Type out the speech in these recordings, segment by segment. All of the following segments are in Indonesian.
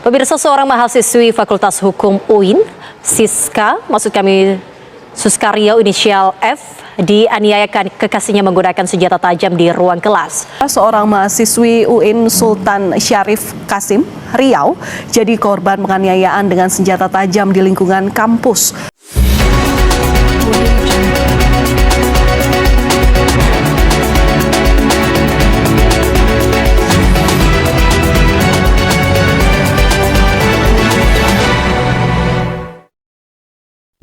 Pemirsa, seorang mahasiswi Fakultas Hukum UIN, Siska, Suska Riau inisial F, dianiayakan kekasihnya menggunakan senjata tajam di ruang kelas. Seorang mahasiswi UIN Sultan Syarif Qasim Riau jadi korban penganiayaan dengan senjata tajam di lingkungan kampus.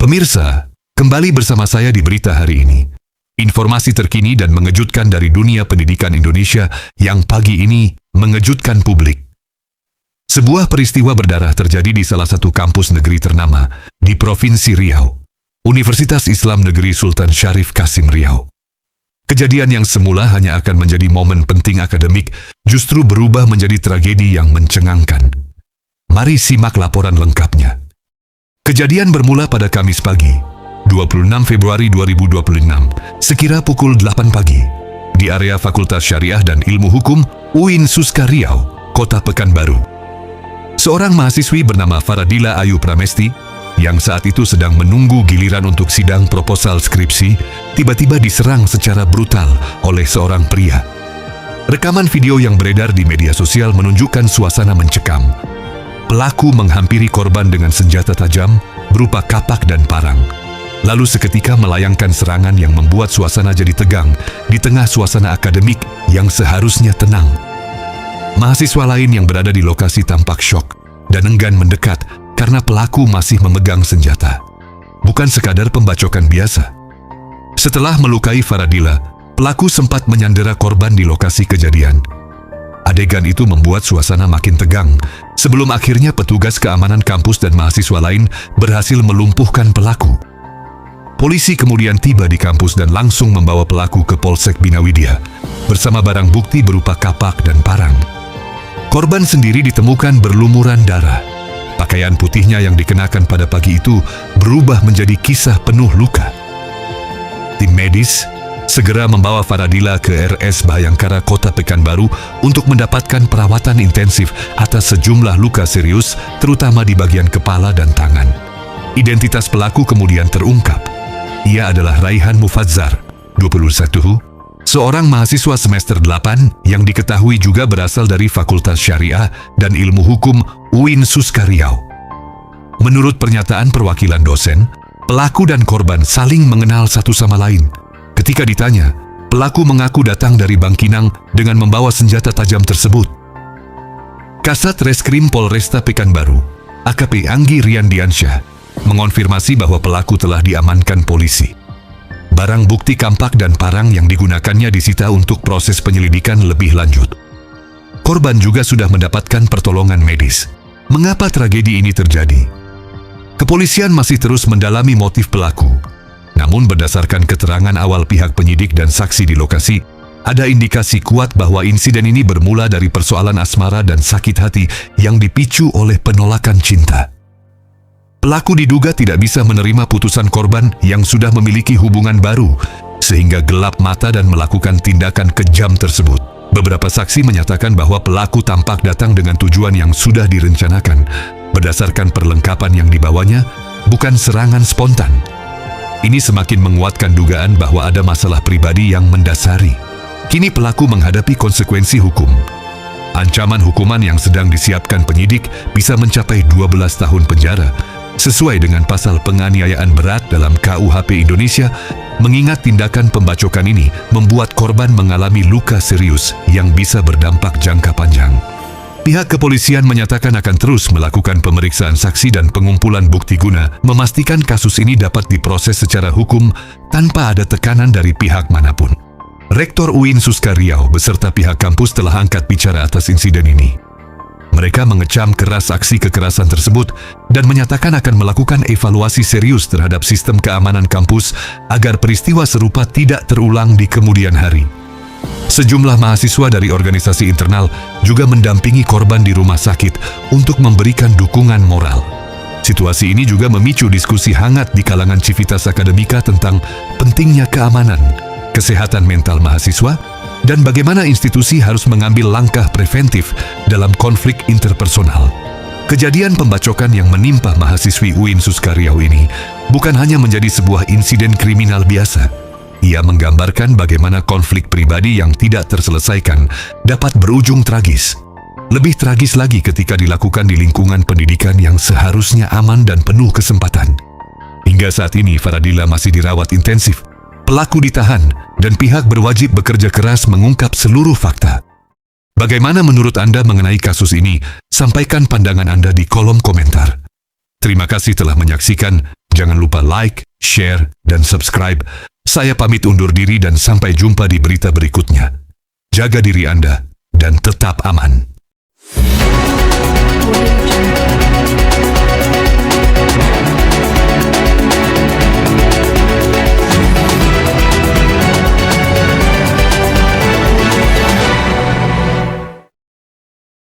Pemirsa, kembali bersama saya di berita hari ini. Informasi terkini dan mengejutkan dari dunia pendidikan Indonesia yang pagi ini mengejutkan publik. Sebuah peristiwa berdarah terjadi di salah satu kampus negeri ternama di Provinsi Riau, Universitas Islam Negeri Sultan Syarif Qasim Riau. Kejadian yang semula hanya akan menjadi momen penting akademik justru berubah menjadi tragedi yang mencengangkan. Mari simak laporan lengkapnya. Kejadian bermula pada Kamis pagi, 26 Februari 2026, sekira pukul 8 pagi, di area Fakultas Syariah dan Ilmu Hukum UIN Suska Riau, Kota Pekanbaru. Seorang mahasiswi bernama Faradila Ayu Pramesti, yang saat itu sedang menunggu giliran untuk sidang proposal skripsi, tiba-tiba diserang secara brutal oleh seorang pria. Rekaman video yang beredar di media sosial menunjukkan suasana mencekam. Pelaku menghampiri korban dengan senjata tajam berupa kapak dan parang. Lalu seketika melayangkan serangan yang membuat suasana jadi tegang di tengah suasana akademik yang seharusnya tenang. Mahasiswa lain yang berada di lokasi tampak syok dan enggan mendekat karena pelaku masih memegang senjata. Bukan sekadar pembacokan biasa. Setelah melukai Faradila, pelaku sempat menyandera korban di lokasi kejadian. Adegan itu membuat suasana makin tegang, sebelum akhirnya petugas keamanan kampus dan mahasiswa lain berhasil melumpuhkan pelaku. Polisi kemudian tiba di kampus dan langsung membawa pelaku ke Polsek Bina Widya, bersama barang bukti berupa kapak dan parang. Korban sendiri ditemukan berlumuran darah. Pakaian putihnya yang dikenakan pada pagi itu berubah menjadi kisah penuh luka. Tim medis segera membawa Faradila ke RS Bhayangkara Kota Pekanbaru untuk mendapatkan perawatan intensif atas sejumlah luka serius, terutama di bagian kepala dan tangan. Identitas pelaku kemudian terungkap. Ia adalah Raihan Mufazzar, 21, seorang mahasiswa semester 8 yang diketahui juga berasal dari Fakultas Syariah dan Ilmu Hukum UIN Suska Riau. Menurut pernyataan perwakilan dosen, pelaku dan korban saling mengenal satu sama lain. Ketika ditanya, pelaku mengaku datang dari Bangkinang dengan membawa senjata tajam tersebut. Kasat Reskrim Polresta Pekanbaru, AKP Anggi Riandiansyah, mengonfirmasi bahwa pelaku telah diamankan polisi. Barang bukti kampak dan parang yang digunakannya disita untuk proses penyelidikan lebih lanjut. Korban juga sudah mendapatkan pertolongan medis. Mengapa tragedi ini terjadi? Kepolisian masih terus mendalami motif pelaku. Namun berdasarkan keterangan awal pihak penyidik dan saksi di lokasi, ada indikasi kuat bahwa insiden ini bermula dari persoalan asmara dan sakit hati yang dipicu oleh penolakan cinta. Pelaku diduga tidak bisa menerima putusan korban yang sudah memiliki hubungan baru, sehingga gelap mata dan melakukan tindakan kejam tersebut. Beberapa saksi menyatakan bahwa pelaku tampak datang dengan tujuan yang sudah direncanakan, berdasarkan perlengkapan yang dibawanya, bukan serangan spontan. Ini semakin menguatkan dugaan bahwa ada masalah pribadi yang mendasari. Kini pelaku menghadapi konsekuensi hukum. Ancaman hukuman yang sedang disiapkan penyidik bisa mencapai 12 tahun penjara, sesuai dengan pasal penganiayaan berat dalam KUHP Indonesia, mengingat tindakan pembacokan ini membuat korban mengalami luka serius yang bisa berdampak jangka panjang. Pihak kepolisian menyatakan akan terus melakukan pemeriksaan saksi dan pengumpulan bukti guna memastikan kasus ini dapat diproses secara hukum tanpa ada tekanan dari pihak manapun. Rektor UIN Suska Riau beserta pihak kampus telah angkat bicara atas insiden ini. Mereka mengecam keras aksi kekerasan tersebut dan menyatakan akan melakukan evaluasi serius terhadap sistem keamanan kampus agar peristiwa serupa tidak terulang di kemudian hari. Sejumlah mahasiswa dari organisasi internal juga mendampingi korban di rumah sakit untuk memberikan dukungan moral. Situasi ini juga memicu diskusi hangat di kalangan civitas akademika tentang pentingnya keamanan, kesehatan mental mahasiswa, dan bagaimana institusi harus mengambil langkah preventif dalam konflik interpersonal. Kejadian pembacokan yang menimpa mahasiswi UIN Suskariau ini bukan hanya menjadi sebuah insiden kriminal biasa. Ia menggambarkan bagaimana konflik pribadi yang tidak terselesaikan dapat berujung tragis. Lebih tragis lagi ketika dilakukan di lingkungan pendidikan yang seharusnya aman dan penuh kesempatan. Hingga saat ini, Faradila masih dirawat intensif. Pelaku ditahan dan pihak berwajib bekerja keras mengungkap seluruh fakta. Bagaimana menurut Anda mengenai kasus ini? Sampaikan pandangan Anda di kolom komentar. Terima kasih telah menyaksikan. Jangan lupa like, share, dan subscribe. Saya pamit undur diri dan sampai jumpa di berita berikutnya. Jaga diri Anda dan tetap aman.